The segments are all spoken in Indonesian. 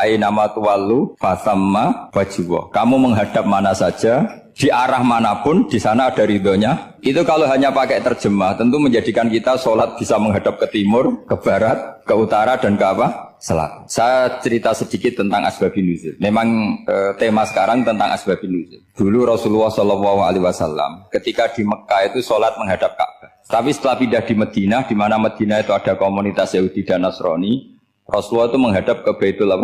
aina tuwallu fasamma wajhullah. Kamu menghadap mana saja, di arah manapun, di sana ada ridhonya. Itu kalau hanya pakai terjemah, tentu menjadikan kita sholat bisa menghadap ke timur, ke barat, ke utara, dan ke apa? Selatan. Saya cerita sedikit tentang asbabun nuzul. Memang tema sekarang tentang asbabun nuzul. Dulu Rasulullah SAW ketika di Mekah itu sholat menghadap Ka'bah. Tapi setelah pindah di Madinah, di mana Madinah itu ada komunitas Yahudi dan Nasrani, Rasulullah itu menghadap ke Baitul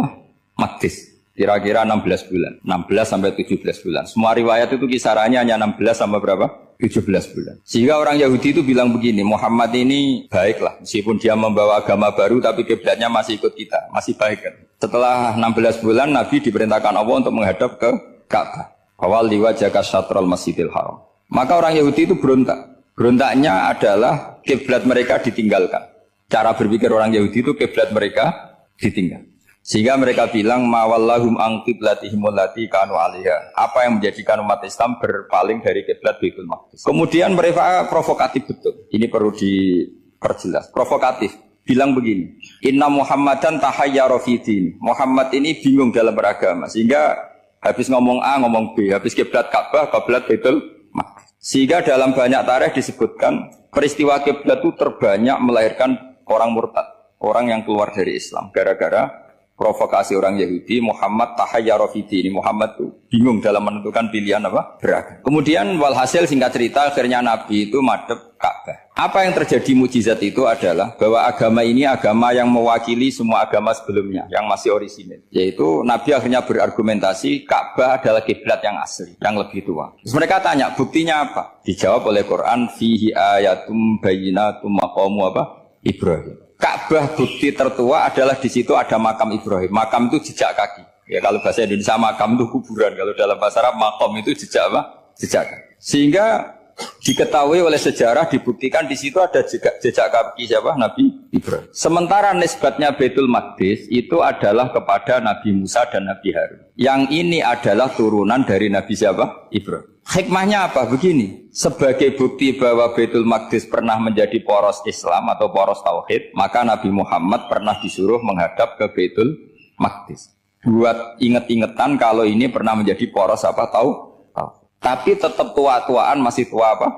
Maqdis. Kira-kira 16 bulan, 16 sampai 17 bulan. Semua riwayat itu kisarannya hanya 16 sampai berapa? 17 bulan. Sehingga orang Yahudi itu bilang begini, Muhammad ini baiklah, meskipun dia membawa agama baru, tapi kiblatnya masih ikut kita, masih baik kan. Setelah 16 bulan, Nabi diperintahkan Allah untuk menghadap ke Ka'bah. Awal liwajaka syatrul masjidil haram. Maka orang Yahudi itu berontak. Berontaknya adalah kiblat mereka ditinggalkan. Cara berpikir orang Yahudi itu kiblat mereka ditinggal. Sehingga mereka bilang mawallahum an qiblatihim allati kanu 'alaiha. Apa yang menjadikan umat Islam berpaling dari kiblat Baitul Maqdis. Kemudian mereka provokatif betul. Ini perlu diperjelas. Provokatif. Bilang begini, "Inna Muhammadan tahayyara fi din." Muhammad ini bingung dalam beragama. Sehingga habis ngomong A ngomong B, habis kiblat Ka'bah, kiblat Baitul Maqdis. Sehingga dalam banyak tarikh disebutkan peristiwa kiblat itu terbanyak melahirkan orang murtad, orang yang keluar dari Islam gara-gara provokasi orang Yahudi. Muhammad tahayyara fi dini. Muhammad itu bingung dalam menentukan pilihan apa? Beragama. Kemudian walhasil singkat cerita akhirnya Nabi itu madhep Ka'bah. Apa yang terjadi mukjizat itu adalah bahwa agama ini agama yang mewakili semua agama sebelumnya yang masih orisinil. Yaitu Nabi akhirnya berargumentasi Ka'bah adalah kiblat yang asli, yang lebih tua. Terus mereka tanya, buktinya apa? Dijawab oleh Quran, fihi ayatum bayyinatum maqamu apa? Ibrahim. Ka'bah bukti tertua adalah di situ ada makam Ibrahim. Makam itu jejak kaki. Ya kalau bahasa Indonesia makam itu kuburan. Kalau dalam bahasa Arab makam itu jejak apa? Jejak kaki. Sehingga diketahui oleh sejarah dibuktikan di situ ada jejak kaki siapa? Nabi Ibrahim. Sementara nisbatnya Baitul Maqdis itu adalah kepada Nabi Musa dan Nabi Harun. Yang ini adalah turunan dari Nabi siapa? Ibrahim. Hikmahnya apa? Begini, sebagai bukti bahwa Baitul Maqdis pernah menjadi poros Islam atau poros Tauhid, maka Nabi Muhammad pernah disuruh menghadap ke Baitul Maqdis. Buat inget-ingetan kalau ini pernah menjadi poros apa? Tauhid. Tapi tetap tua-tuaan masih tua apa?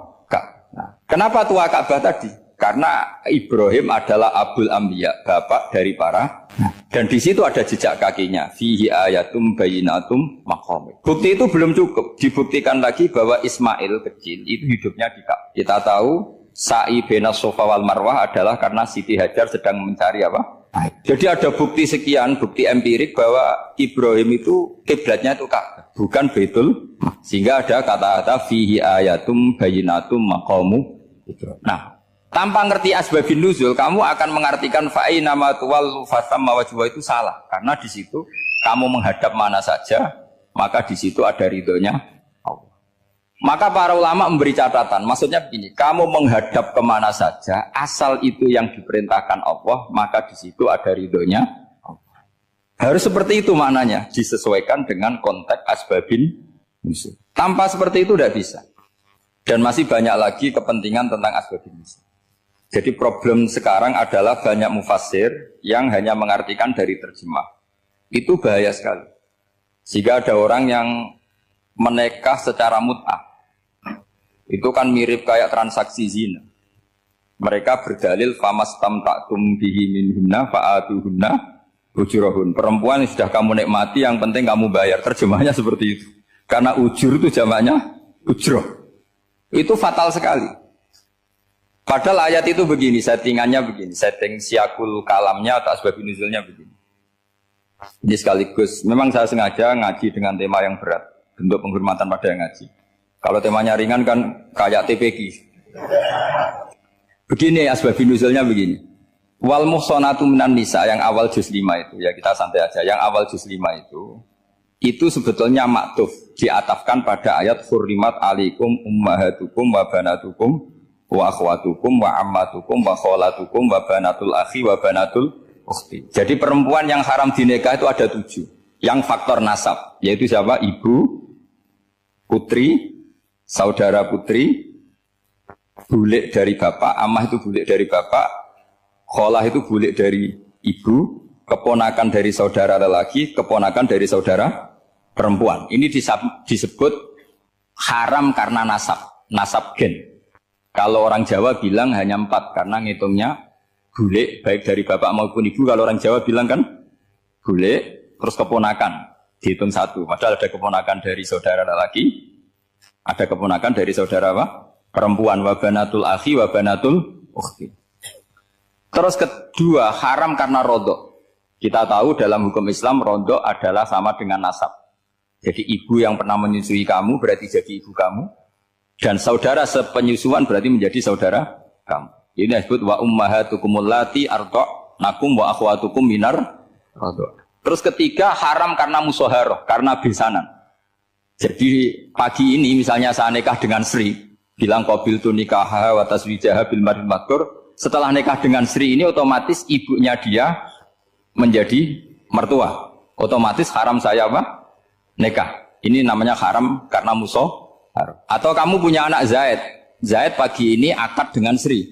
Nah, kenapa tua Ka'bah tadi? Karena Ibrahim adalah Abul Anbiya, bapak dari para. Dan di situ ada jejak kakinya. Fihi ayatum bayyinatum maqam. Bukti itu belum cukup. Dibuktikan lagi bahwa Ismail kecil itu hidupnya di Ka'bah. Kita tahu sa'i bainas Safa wal Marwah adalah karena Siti Hajar sedang mencari apa? Jadi ada bukti sekian, bukti empirik bahwa Ibrahim itu kiblatnya itu Ka'bah, bukan Baitul. Sehingga ada kata-kata fihi ayatum bayyinatum maqamu Ibrahim. Nah, tanpa ngerti asbabun nuzul, kamu akan mengartikan fa'ina ma tuwallu fasamma wajhuhu itu salah. Karena di situ kamu menghadap mana saja, maka di situ ada ridhonya Allah. Maka para ulama memberi catatan, maksudnya begini, kamu menghadap kemana saja, asal itu yang diperintahkan Allah, maka di situ ada ridhonya Allah. Harus seperti itu maknanya, disesuaikan dengan konteks asbabun nuzul. Tanpa seperti itu tidak bisa. Dan masih banyak lagi kepentingan tentang asbabun nuzul. Jadi problem sekarang adalah banyak mufassir yang hanya mengartikan dari terjemah. Itu bahaya sekali. Sehingga ada orang yang menikah secara mut'ah. Itu kan mirip kayak transaksi zina. Mereka berdalil famastamta'tum bihi minhunna fa'atuhunna ujurahun. Perempuan yang sudah kamu nikmati yang penting kamu bayar. Terjemahnya seperti itu. Karena ujur itu jamaknya ujroh. Itu fatal sekali. Padahal ayat itu begini, settingannya begini, setting siakul kalamnya atau asbabun nuzulnya begini. Ini sekaligus, memang saya sengaja ngaji dengan tema yang berat, bentuk penghormatan pada yang ngaji. Kalau temanya ringan kan kayak TPQ. Begini asbabun nuzulnya begini. Wal muhsanatu minan nisa yang awal juz 5 itu, ya kita santai aja, yang awal juz 5 itu sebetulnya maktuf, diatafkan pada ayat hurrimat alaikum ummahatukum wa banatukum wa akhwatukum wa ammatukum wa kholatukum wa banatul akhi wa banatul ukhti. Jadi perempuan yang haram dinikah itu ada 7. Yang faktor nasab, yaitu siapa? Ibu, putri, saudara putri, bulik dari bapak, amah itu bulik dari bapak, kholah itu bulik dari ibu, keponakan dari saudara lelaki, keponakan dari saudara perempuan. Ini disebut haram karena nasab gen. Kalau orang Jawa bilang hanya 4 karena ngitungnya bule baik dari bapak maupun ibu. Kalau orang Jawa bilang kan bule terus keponakan dihitung 1. Padahal ada keponakan dari saudara lelaki, ada keponakan dari saudara apa? Perempuan. Wa banatul akhi wa banatul ukhti. Terus kedua, haram karena rodok. Kita tahu dalam hukum Islam rodok adalah sama dengan nasab. Jadi ibu yang pernah menyusui kamu berarti jadi ibu kamu. Dan saudara sepenyusuan berarti menjadi saudara kamu. Ini disebut wa ummahatukumul lati arda'nakum wa akhwatukum minar rodok. Terus ketiga, haram karena musoharoh, karena besanan. Jadi pagi ini misalnya saya nikah dengan Sri, bilang qabil tu nikah wa taswijaha bil maril madkur. Setelah nikah dengan Sri ini otomatis ibunya dia menjadi mertua. Otomatis haram saya apa? Nikah. Ini namanya haram karena musoharoh. Atau kamu punya anak Zaid. Zaid pagi ini akad dengan Sri.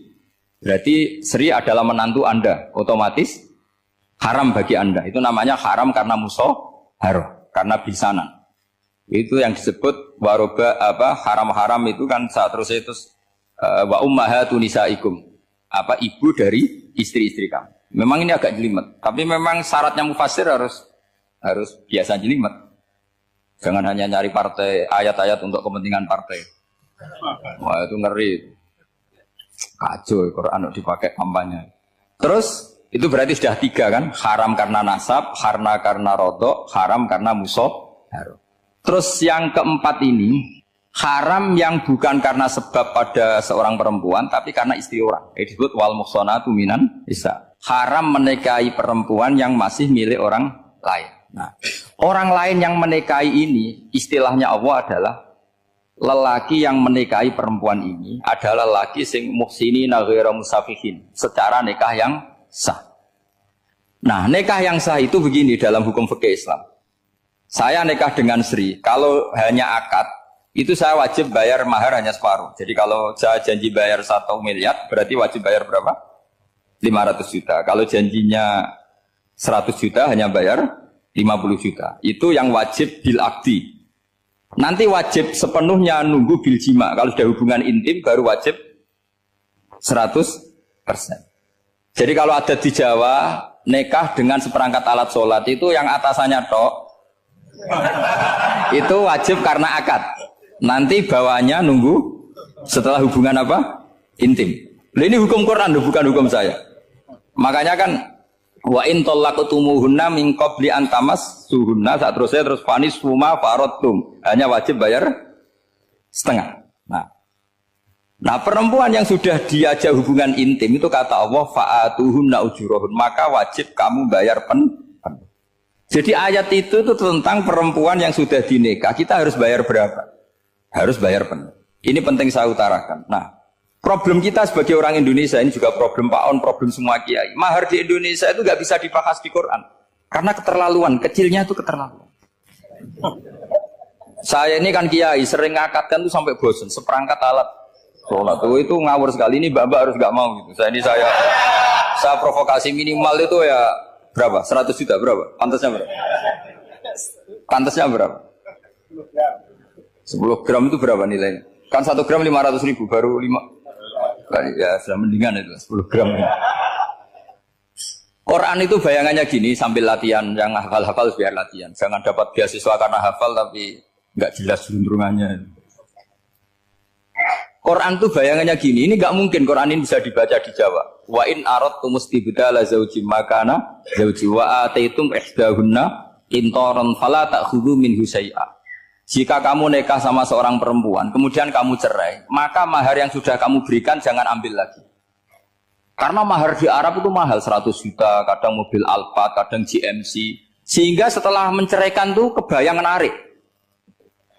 Berarti Sri adalah menantu Anda. Otomatis haram bagi Anda. Itu namanya haram karena musoharoh, karena bisanan. Itu yang disebut waroba haram-haram itu kan saat terus itu wa ummahatu nisaikum. Ibu dari istri-istri kamu. Memang ini agak jelimet, tapi memang syaratnya mufassir harus biasa jelimet. Jangan hanya nyari partai ayat-ayat untuk kepentingan partai. Wah itu ngeri. Kacau Quran dipakai kampanye. Terus itu berarti sudah 3 kan? Haram karena nasab, karena rodok, haram karena musoharoh. Terus yang keempat ini haram yang bukan karena sebab pada seorang perempuan, tapi karena istri orang. Ini disebut wal muhsanatu minan nisa. Haram menikahi perempuan yang masih milik orang lain. Nah, orang lain yang menikahi ini, istilahnya Allah adalah lelaki yang menikahi perempuan ini adalah lelaki sing muhsinina ghairu musafihin, secara nikah yang sah. Nah, nikah yang sah itu begini dalam hukum fikih Islam. Saya nikah dengan Sri, kalau hanya akad, itu saya wajib bayar mahar hanya separuh. Jadi kalau saya janji bayar 1 miliar, berarti wajib bayar berapa? 500 juta. Kalau janjinya 100 juta, hanya bayar 50 juta. Itu yang wajib bil akdi. Nanti wajib sepenuhnya nunggu bil jima. Kalau sudah hubungan intim, baru wajib 100%. Jadi kalau ada di Jawa, nikah dengan seperangkat alat sholat, itu yang atasannya tok, itu wajib karena akad. Nanti bawahnya nunggu setelah hubungan apa? Intim. Nah, ini hukum Quran, bukan hukum saya. Makanya kan wa in talaqtumuhunna min qabli an tamassuhunna, saat terus fanis huma faradtum. Hanya wajib bayar setengah. Nah, perempuan yang sudah diajak hubungan intim itu kata Allah fa'atuhunna ujurahun, maka wajib kamu bayar penuh. Jadi ayat itu tentang perempuan yang sudah dinikah, kita harus bayar berapa? Harus bayar penuh. Ini penting saya utarakan. Nah, problem kita sebagai orang Indonesia, ini juga problem Pak On, problem semua kiai. Mahar di Indonesia itu nggak bisa dibahas di Quran. Karena keterlaluan, kecilnya itu keterlaluan. Saya ini kan kiai, sering ngakatkan tuh sampai bosan, seperangkat alat sholat. Itu ngawur sekali, ini mbak-mbak harus nggak mau gitu. Saya provokasi minimal itu ya berapa? 100 juta berapa? Pantasnya berapa? Pantasnya berapa? 10 gram itu berapa nilainya? Kan 1 gram 500 ribu, baru 5. Ya sudah mendingan itu 10 gram. Quran itu bayangannya gini, sambil latihan, yang hafal-hafal biar latihan. Jangan dapat beasiswa karena hafal tapi nggak jelas juntrungannya. Quran itu bayangannya gini, ini nggak mungkin Quran ini bisa dibaca di Jawa. Wa in aradtum istibdala zawjin makana zawji wa ataitum ihdahunna qintaran fala ta'khudhu minhu syai'a. Jika kamu nikah sama seorang perempuan, kemudian kamu cerai, maka mahar yang sudah kamu berikan jangan ambil lagi. Karena mahar di Arab itu mahal, 100 juta, kadang mobil Alphard, kadang GMC. Sehingga setelah menceraikan tuh kebayang menarik.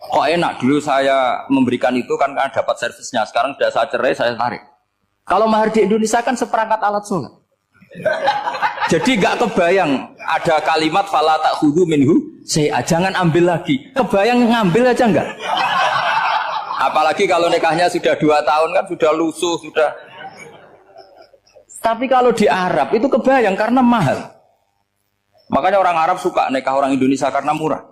Kok enak, dulu saya memberikan itu kan karena dapat servisnya, sekarang sudah saya cerai, saya tarik. Kalau mahar di Indonesia kan seperangkat alat sholat. Jadi gak kebayang ada kalimat fala ta'khudhu minhu syai'a, jangan ambil lagi. Kebayang ngambil aja enggak? Apalagi kalau nikahnya sudah 2 tahun kan sudah lusuh, sudah. Tapi kalau di Arab itu kebayang karena mahal. Makanya orang Arab suka nikah orang Indonesia karena murah.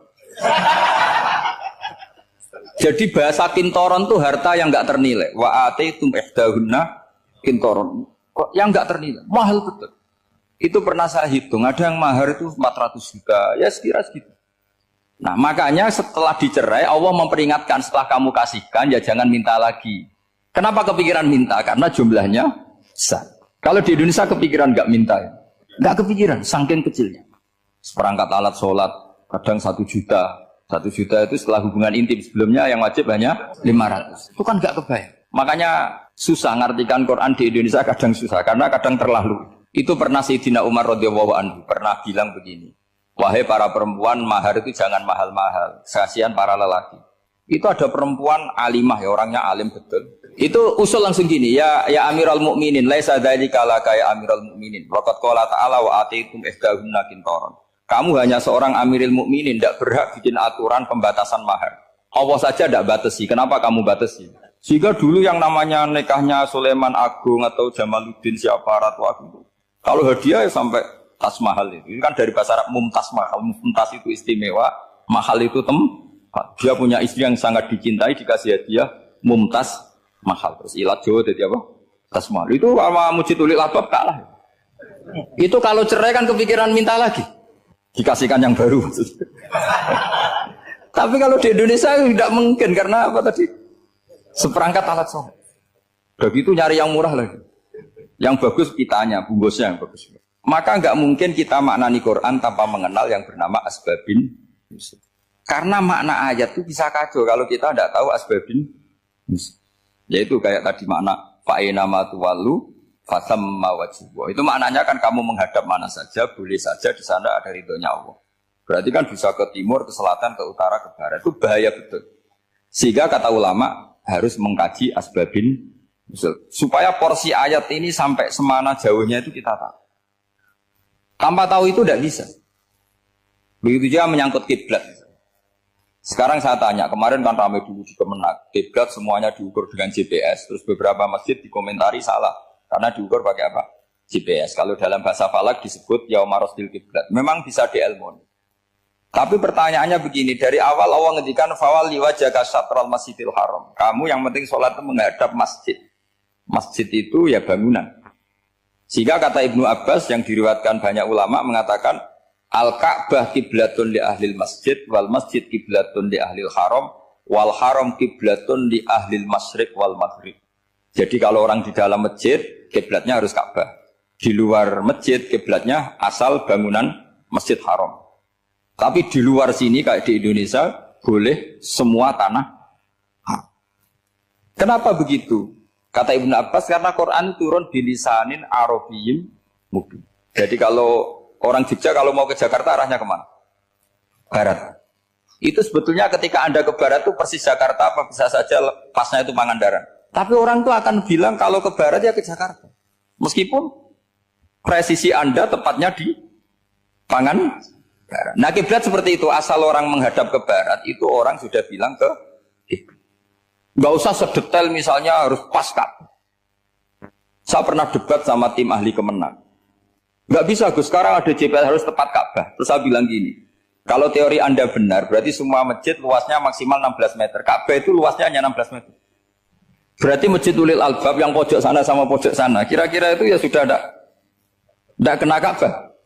Jadi bahasa kintoron tuh harta yang nggak ternilai. Wa ataitum ihdahunna kintoron. Kok yang nggak ternilai? Mahal betul. Itu pernah saya hitung. Ada yang mahar itu 400 juta. Ya sekira segitu. Nah makanya setelah dicerai Allah memperingatkan setelah kamu kasihkan ya jangan minta lagi. Kenapa kepikiran minta? Karena jumlahnya besar. Kalau di Indonesia kepikiran nggak minta ya? Nggak kepikiran, saking kecilnya. Seperangkat alat sholat kadang 1 juta. 1 juta itu setelah hubungan intim, sebelumnya yang wajib hanya 500. Itu kan nggak kebayang. Makanya susah ngartikan Quran di Indonesia, kadang susah karena kadang terlalu. Itu pernah Sayyidina Umar radhiyallahu anhu pernah bilang begini, wahai para perempuan, mahar itu jangan mahal-mahal, kasihan para lelaki. Itu ada perempuan alimah ya, orangnya alim betul. Itu usul langsung gini, ya Amirul Mukminin, laisa dzalika laka ya Amirul Mukminin. Waqad qala ta'ala wa ataitum ihdahunna qintaran. Kamu hanya seorang Amirul Mukminin, tidak berhak bikin aturan pembatasan mahar. Allah saja tidak batasi, kenapa kamu batasi? Sehingga dulu yang namanya nikahnya Sulaiman Agung atau Jamaluddin siapa Ratu Agung, kalau hadiah ya sampai tas mahal itu. Ini kan dari bahasa Arab mumtaz mahal. Mumtaz itu istimewa, mahal itu tempat. Dia punya istri yang sangat dicintai, dikasih hadiah mumtaz mahal. Terus ilat Jawa jadi apa? Tas mahal. Itu sama Mujidulil Albab kalah. Itu kalau cerai kan kepikiran minta lagi. Dikasihkan yang baru. Tapi kalau di Indonesia tidak mungkin karena apa tadi? Seperangkat alat sholat. Begitu nyari yang murah lagi. Yang bagus kitanya, bungkusnya yang bagus. Maka nggak mungkin kita maknani Quran tanpa mengenal yang bernama asbabin nuzul. Karena makna ayat itu bisa kacau kalau kita tidak tahu asbabin nuzul. Yaitu kayak tadi makna fa'ina ma tuwallu fasamma wajibwa. Itu maknanya kan kamu menghadap mana saja, boleh saja di sana ada ridhonya Allah. Berarti kan bisa ke timur, ke selatan, ke utara, ke barat. Itu bahaya betul. Sehingga kata ulama harus mengkaji asbabin nuzul. Supaya porsi ayat ini sampai semana jauhnya itu kita tahu. Tanpa tahu itu tidak bisa. Begitu juga menyangkut kiblat. Sekarang saya tanya, kemarin kan ramai dulu di Kemenak, kiblat semuanya diukur dengan GPS, terus beberapa masjid dikomentari salah, karena diukur pakai apa? GPS. Kalau dalam bahasa falak disebut yaumarosdil kiblat. Memang bisa diilmoni. Tapi pertanyaannya begini, dari awal Allah ngendikan fawal liwajaka syatral masjidil haram. Kamu yang penting sholat itu menghadap masjid. Masjid itu ya bangunan. Sehingga kata Ibnu Abbas yang diriwayatkan banyak ulama mengatakan Al-Ka'bah kiblatun li ahlil masjid wal masjid kiblatun li ahlil haram wal haram kiblatun li ahlil masyriq wal maghrib. Jadi kalau orang di dalam masjid kiblatnya harus Ka'bah. Di luar masjid kiblatnya asal bangunan Masjid Haram. Tapi di luar sini kayak di Indonesia boleh semua tanah. Kenapa begitu? Kata Ibnu Abbas karena Quran turun bilisanin Arabiyyin mubin. Jadi kalau orang Jogja kalau mau ke Jakarta arahnya kemana? Barat. Itu sebetulnya ketika Anda ke barat itu persis Jakarta apa bisa saja pasnya itu Pangandaran. Tapi orang itu akan bilang kalau ke barat ya ke Jakarta. Meskipun presisi Anda tepatnya di Pangandaran. Nah kiblat seperti itu, asal orang menghadap ke barat itu orang sudah bilang ke kiblat. Nggak usah sedetail misalnya harus pas Ka'bah. Saya pernah debat sama tim ahli Kemenang. Nggak bisa Gus, sekarang ada GPS harus tepat Ka'bah. Terus saya bilang gini, kalau teori Anda benar, berarti semua masjid luasnya maksimal 16 meter. Ka'bah itu luasnya hanya 16 meter. Berarti Masjid Ulil Albab yang pojok sana sama pojok sana, kira-kira itu ya sudah tidak kena Ka'bah.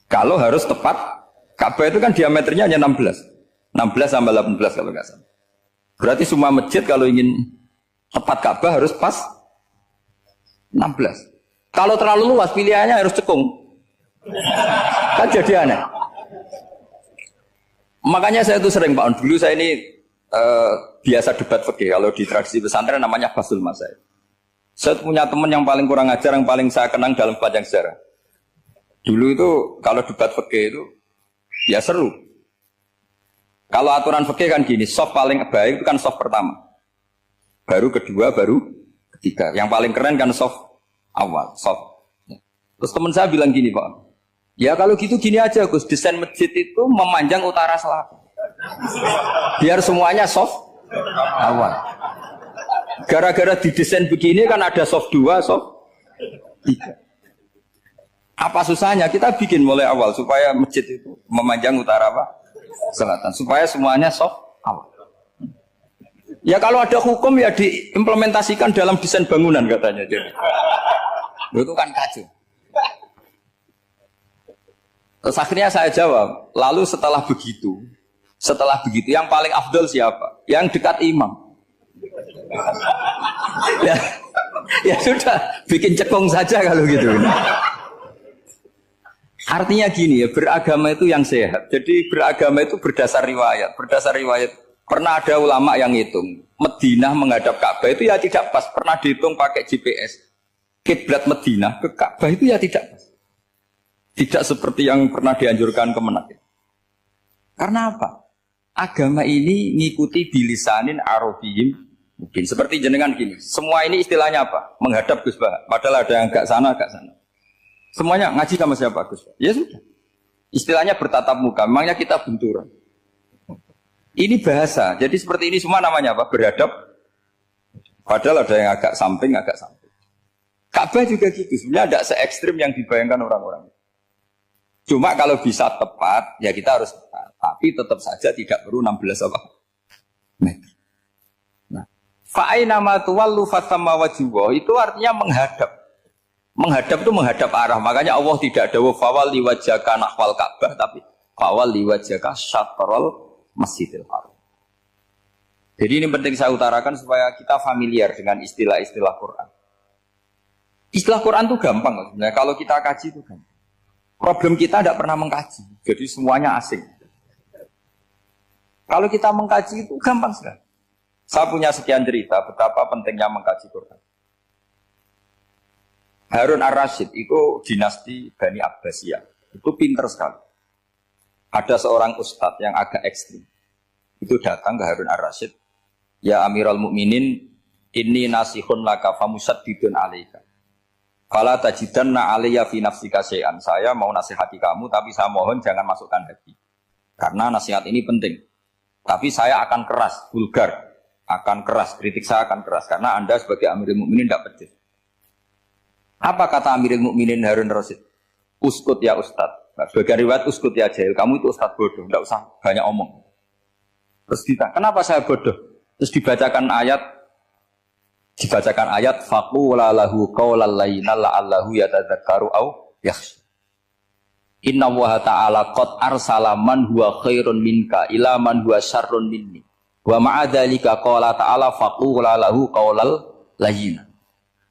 Kalau harus tepat, Ka'bah itu kan diameternya hanya 16. 16 sampai 18 kalau nggak salah. Berarti semua masjid kalau ingin tepat Ka'bah harus pas 16. Kalau terlalu luas pilihannya harus cekung. Kan jadi aneh. Makanya saya itu sering Pak On, dulu saya ini biasa debat fikih. Kalau di tradisi pesantren namanya Basul Masail. Saya punya teman yang paling kurang ajar, yang paling saya kenang dalam panjang sejarah. Dulu itu kalau debat fikih itu ya seru. Kalau aturan fikih kan gini, soft paling baik itu kan soft pertama. Baru kedua, baru ketiga. Yang paling keren kan soft awal, soft. Terus teman saya bilang gini Pak, ya kalau gitu gini aja Gus, desain masjid itu memanjang utara selatan. Biar semuanya soft awal. Gara-gara didesain begini kan ada soft 2, soft 3. Apa susahnya? Kita bikin mulai awal supaya masjid itu memanjang utara apa? Selatan. Supaya semuanya soft awal. Ya kalau ada hukum ya diimplementasikan dalam desain bangunan katanya. Jadi. Itu kan kacau. Terus akhirnya saya jawab, lalu setelah begitu yang paling afdol siapa? Yang dekat imam. Ya sudah, bikin cekung saja kalau gitu. Artinya gini ya, beragama itu yang sehat. Jadi beragama itu berdasar riwayat. Berdasar riwayat, pernah ada ulama yang hitung. Madinah menghadap Ka'bah itu ya tidak pas. Pernah dihitung pakai GPS. Kiblat Madinah ke Ka'bah itu ya tidak pas. Tidak seperti yang pernah dianjurkan Kemenak. Karena apa? Agama ini ngikuti bilisanin arabiyyin mungkin. Seperti jenengan gini. Semua ini istilahnya apa? Menghadap Gus Bah. Padahal ada yang agak sana, agak sana. Semuanya ngaji sama siapa Gus? Ya sudah. Istilahnya bertatap muka. Memangnya kita benturan. Ini bahasa. Jadi seperti ini semua namanya apa? Berhadap. Padahal ada yang agak samping, agak samping. Ka'bah juga gitu. Sebenarnya tidak se-ekstrim yang dibayangkan orang-orang. Cuma kalau bisa tepat, ya kita harus tepat. Tapi tetap saja tidak perlu 16 apa? Meter. Nah, fa'aina ma tuwallu fathamma wajhullah itu artinya menghadap. Menghadap itu menghadap arah. Makanya Allah tidak ada fawal liwajhaka nahwal Ka'bah, tapi fawal liwajhaka syatrul Masjidil Haram. Jadi ini penting saya utarakan supaya kita familiar dengan istilah-istilah Quran. Istilah Quran itu gampang sebenarnya. Kalau kita kaji itu gampang. Problem kita tidak pernah mengkaji. Jadi semuanya asing. Kalau kita mengkaji itu gampang sekali. Saya punya sekian cerita betapa pentingnya mengkaji Quran. Harun ar-Rasyid itu dinasti Bani Abbasiyah. Itu pinter sekali. Ada seorang ustadz yang agak ekstrim. Itu datang ke Harun ar-Rasyid. Ya Amirul Mukminin, inni nasihun laka famusaddidun alaika. Fala tajidanna alayya fi nafsika syai'an. Saya mau nasihati kamu, tapi saya mohon jangan masukkan hati. Karena nasihat ini penting. Tapi saya akan keras, vulgar. Akan keras, kritik saya akan keras. Karena Anda sebagai Amirul Mukminin tidak pedes. Apa kata Amirul Mukminin Harun ar-Rasyid? Uskut ya Ustadz. Nah, sebagai riwayat uskut ya jahil. Kamu itu Ustadz bodoh, tidak usah banyak omong. Terus ditanya, kenapa saya bodoh? Terus dibacakan ayat faqula lahu qawlan layyinan la'allahu yatadzakkaru aw yakhsha. Inna Allaha ta'ala qad arsala man huwa khairun minka ila man huwa syarrun minni. Wa ma'a dzalika qala ta'ala faqula lahu qawlan layyinan.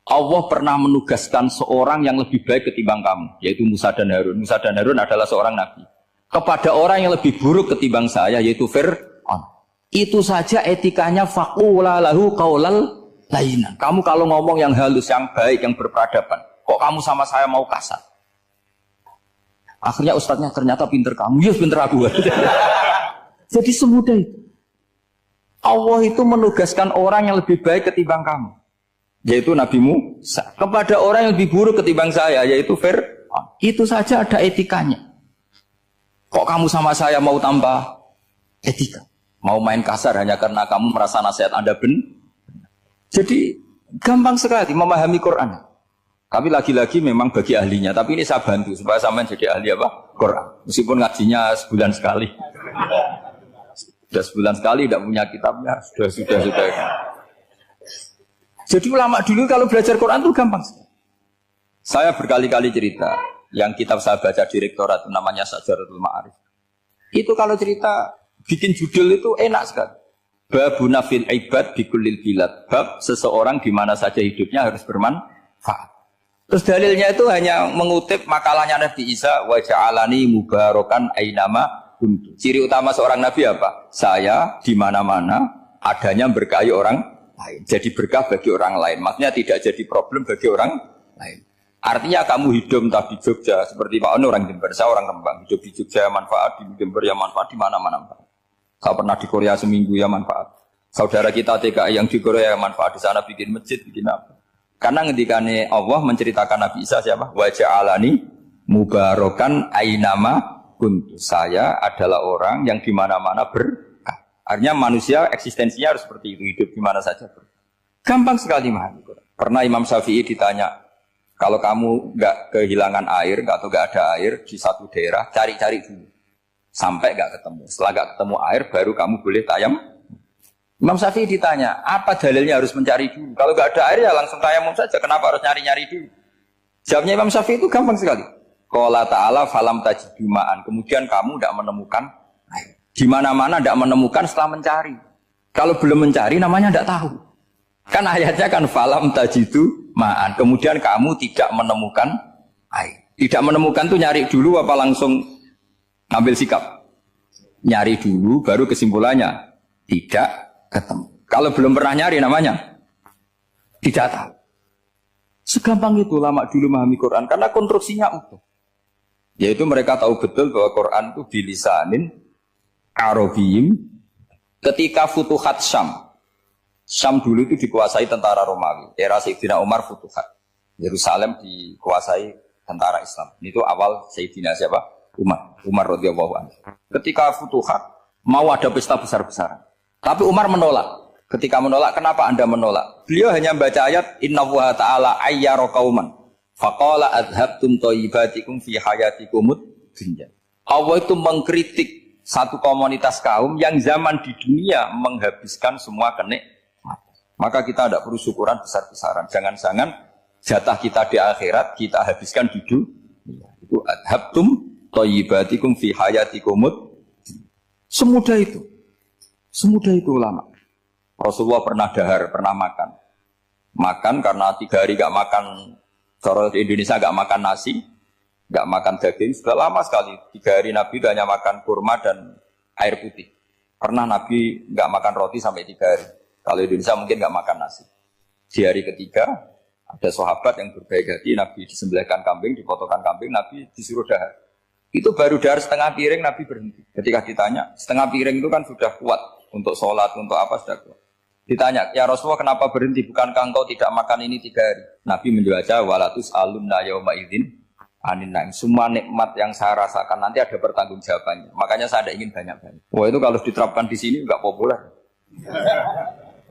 Allah pernah menugaskan seorang yang lebih baik ketimbang kamu, yaitu Musa dan Harun. Musa dan Harun adalah seorang nabi. Kepada orang yang lebih buruk ketimbang saya, yaitu Fir'aun. Itu saja etikanya faqula lahu qawlan layyinan. Kamu kalau ngomong yang halus, yang baik, yang berperadaban, kok kamu sama saya mau kasar? Akhirnya ustadznya ternyata pinter kamu, yes pinter aku. Jadi semudah itu. Allah itu menugaskan orang yang lebih baik ketimbang kamu, yaitu Nabi Musa, kepada orang yang lebih buruk ketimbang saya, yaitu Fir'aun. Itu saja ada etikanya. Kok kamu sama saya mau tambah etika? Mau main kasar hanya karena kamu merasa nasihat Anda benar? Jadi gampang sekali memahami Quran. Tapi lagi-lagi memang bagi ahlinya. Tapi ini saya bantu supaya sampean jadi ahli apa? Quran. Meskipun ngajinya sebulan sekali. Sudah sebulan sekali tidak punya kitabnya. Sudah. Jadi ulama dulu kalau belajar Quran itu gampang. Saya berkali-kali cerita. Yang kitab saya baca di rektorat namanya Sajaratul Ma'arif. Itu kalau cerita bikin judul itu enak sekali. Babuna fil ibad bikullil bilad. Bab seseorang di mana saja hidupnya harus bermanfaat. Terus dalilnya itu hanya mengutip makalahnya Nabi Isa, wa ja'alani mubarakan ainama kuntu. Ciri utama seorang nabi apa? Saya di mana-mana adanya berkahi orang lain. Jadi berkah bagi orang lain. Maksudnya tidak jadi problem bagi orang lain. Artinya kamu hidup entah di Jogja seperti Pak Ono orang Jember, saya orang Rembang. Hidup di Jogja manfaat, di Jember ya manfaat, di mana-mana manfaat. Saya pernah di Korea seminggu ya manfaat. Saudara kita TKI yang di Korea ya manfaat, di sana bikin masjid, bikin apa. Karena ngendikane Allah menceritakan Nabi Isa siapa? Wa ja'alani mubarakan ainama kuntu. Saya adalah orang yang di mana-mana berkah. Artinya manusia eksistensinya harus seperti itu, hidup di mana saja. Gampang sekali memahami Quran. Pernah Imam Syafi'i ditanya, Kalau kamu nggak kehilangan air, atau nggak ada air di satu daerah, cari-cari dulu. Sampai nggak ketemu. Setelah nggak ketemu air, baru kamu boleh tayamum. Imam Syafi'i ditanya, apa dalilnya harus mencari dulu? Kalau nggak ada air ya langsung tayamum saja. Kenapa harus nyari-nyari dulu? Jawabnya Imam Syafi'i itu gampang sekali. Qala ta'ala falam tajidu ma'an. Kemudian kamu tidak menemukan air. Di mana-mana tidak menemukan setelah mencari. Kalau belum mencari namanya tidak tahu. Kan ayatnya kan falam tajidu ma'an. Kemudian kamu tidak menemukan air. Tidak menemukan tuh nyari dulu apa langsung ngambil sikap? Nyari dulu baru kesimpulannya tidak ketemu. Kalau belum pernah nyari namanya tidak tahu. Segampang itu ulama dulu memahami Quran karena konstruksinya utuh. Yaitu mereka tahu betul bahwa Quran itu bilisanin Arabiyim. Ketika Futuhat Syam dulu itu dikuasai tentara Romawi. Era Sayyidina Umar Futuhat. Yerusalem dikuasai tentara Islam. Itu awal Sayyidina siapa? Umar radhiyallahu anhu. Ketika Futuhat mau ada pesta besar-besaran. Tapi Umar menolak. Ketika menolak, kenapa Anda menolak? Beliau hanya baca ayat Innallaha ta'ala ayyara qauman faqala adhabtum thayyibatikum fi hayatikumud dunya. Allah itu mengkritik satu komunitas kaum yang zaman di dunia menghabiskan semua kenikmatan. Maka kita tidak perlu syukuran besar-besaran. Jangan-jangan jatah kita di akhirat kita habiskan di dunia. Itu adhabtum thayyibatikum fi hayatikumud. Semudah itu. Semudah itu ulama. Rasulullah pernah dahar, pernah makan. Makan karena 3 hari gak makan, kalau di Indonesia gak makan nasi, gak makan daging, sudah lama sekali. 3 hari Nabi itu hanya makan kurma dan air putih. Pernah Nabi gak makan roti sampai 3 hari. Kalau Indonesia mungkin gak makan nasi. Di hari ketiga, ada sahabat yang berbaik hati, Nabi disembelihkan kambing, dipotongkan kambing, Nabi disuruh dahar. Itu baru dahar setengah piring, Nabi berhenti. Ketika ditanya, setengah piring itu kan sudah kuat untuk sholat, untuk apa sudah kuat. Ditanya, ya Rasulullah kenapa berhenti? Bukankah engkau tidak makan ini 3 hari? Nabi menjawab, walatus alunna yauma idzin anin naim. Semua nikmat yang saya rasakan nanti ada pertanggungjawabannya. Makanya saya tidak ingin banyak-banyak. Wah itu kalau diterapkan di sini enggak populer.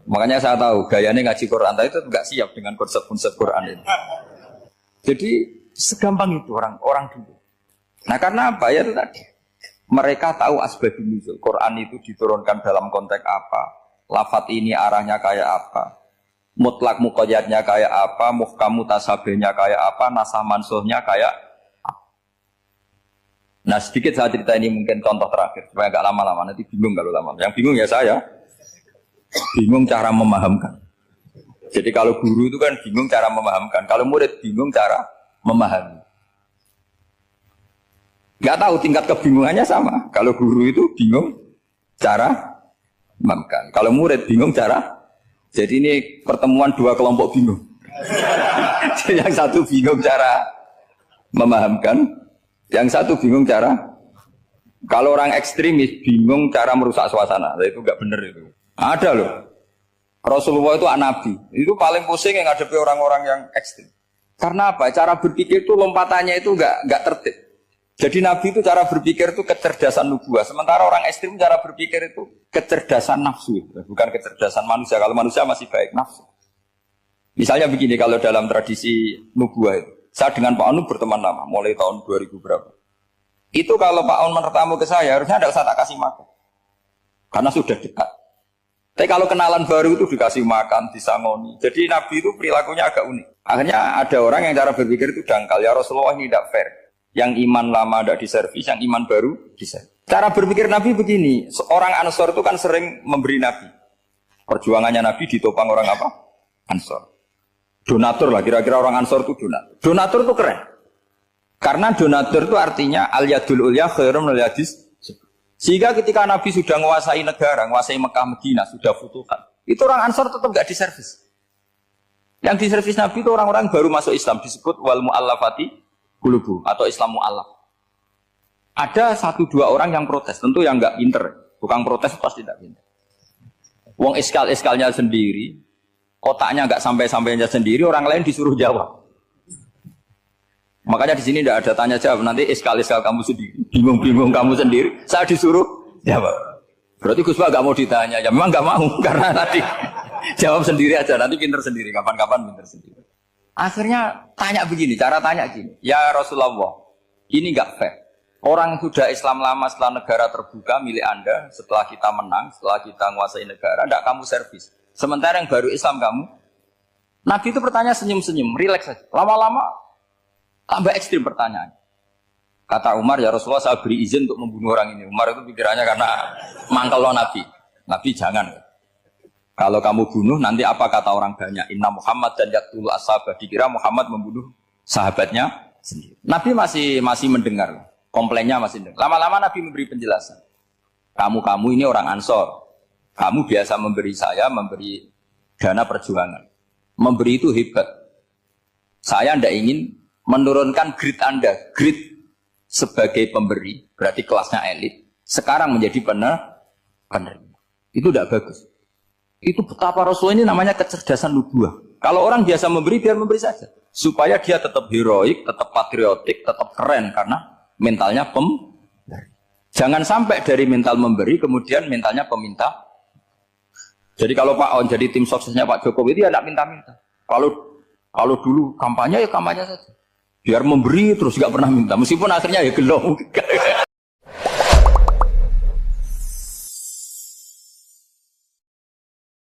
Makanya saya tahu gayanya ngaji Quran itu enggak siap dengan konsep-konsep Quran ini. Jadi segampang itu orang dulu. Nah karena apa ya itu tadi? Mereka tahu asbabun nuzul. Quran itu diturunkan dalam konteks apa? Lafat ini arahnya kayak apa? Mutlak muqayyadnya kayak apa? Muhkam mutasabihnya kayak apa? Nasah mansuhnya kayak apa? Nah sedikit saya cerita ini mungkin contoh terakhir supaya agak lama-lama, nanti bingung kalau lama. Yang bingung ya saya. Bingung cara memahamkan. Jadi kalau guru itu kan bingung cara memahamkan. Kalau murid bingung cara memahami. Gak tahu tingkat kebingungannya sama. Kalau guru itu bingung cara memahamkan. Kalau murid bingung cara. Jadi ini pertemuan 2 kelompok bingung. Yang satu bingung cara memahamkan, yang satu bingung cara. Kalau orang ekstremis bingung cara merusak suasana. Itu nggak benar itu. Ada loh. Rasulullah itu nabi. Itu paling pusing yang ngadepi orang-orang yang ekstrim. Karena apa? Cara berpikir itu lompatannya itu nggak tertib. Jadi Nabi itu cara berpikir itu kecerdasan nubuah. Sementara orang ekstrim cara berpikir itu kecerdasan nafsu. Bukan kecerdasan manusia. Kalau manusia masih baik nafsu. Misalnya begini, kalau dalam tradisi nubuah itu. Saya dengan Pak Anu berteman lama. Mulai tahun 2000 berapa. Itu kalau Pak Anu bertamu ke saya, harusnya tidak usah tak kasih makan. Karena sudah dekat. Tapi kalau kenalan baru itu dikasih makan, disangoni. Jadi Nabi itu perilakunya agak unik. Akhirnya ada orang yang cara berpikir itu dangkal. Ya Rasulullah ini tidak fair. Yang iman lama tidak diservis, yang iman baru diservis. Cara berpikir Nabi begini, seorang Ansor itu kan sering memberi Nabi. Perjuangannya Nabi ditopang orang apa? Ansor. Donatur lah, kira-kira orang Ansor itu donatur. Donatur itu keren. Karena donatur itu artinya al-yadul ulya khairum al-yadis. Sehingga ketika Nabi sudah menguasai negara, menguasai Mekah, Madinah, sudah futuhat. Itu orang Ansor tetap tidak diservis. Yang diservis Nabi itu orang-orang baru masuk Islam, disebut wal mu'allafati Qulubu atau Islam mu'allaf. Ada 1-2 orang yang protes, tentu yang enggak pinter. Bukan protes pasti tidak pinter. Wong iskal-iskalnya sendiri, otaknya enggak sampai-sampainya sendiri, orang lain disuruh jawab. Makanya di sini tidak ada tanya jawab, nanti iskal-iskal kamu sendiri, bingung-bingung kamu sendiri, saya disuruh jawab. Berarti Gus Pak enggak mau ditanya, ya memang enggak mau karena tadi jawab sendiri aja, nanti pinter sendiri, kapan-kapan pinter sendiri. Akhirnya tanya begini, cara tanya gini, ya Rasulullah, ini nggak fair. Orang sudah Islam lama setelah negara terbuka milik Anda, setelah kita menang, setelah kita menguasai negara, tidak kamu servis. Sementara yang baru Islam kamu, Nabi itu bertanya senyum-senyum, rileks saja. Lama-lama tambah ekstrim pertanyaan. Kata Umar, ya Rasulullah saya beri izin untuk membunuh orang ini. Umar itu pikirannya karena mangkel lo Nabi. Nabi jangan. Kalau kamu bunuh, nanti apa kata orang banyak? Inna Muhammad dan Yaqtul Ashabah. Dikira Muhammad membunuh sahabatnya sendiri. Nabi masih mendengar. Komplainnya masih dengar. Lama-lama Nabi memberi penjelasan. Kamu ini orang Ansor. Kamu biasa memberi saya, memberi dana perjuangan. Memberi itu hebat. Saya tidak ingin menurunkan grade Anda. Grade sebagai pemberi, berarti kelasnya elit. Sekarang menjadi penerima. Itu tidak bagus. Itu betapa Rasul ini namanya kecerdasan nubuah. Kalau orang biasa memberi, biar memberi saja. Supaya dia tetap heroik, tetap patriotik, tetap keren. Karena mentalnya pemberi. Jangan sampai dari mental memberi, kemudian mentalnya peminta. Jadi kalau Pak On jadi tim suksesnya Pak Jokowi, dia tidak minta-minta. Kalau dulu kampanye, ya kampanye saja. Biar memberi terus nggak pernah minta. Meskipun akhirnya ya gelo.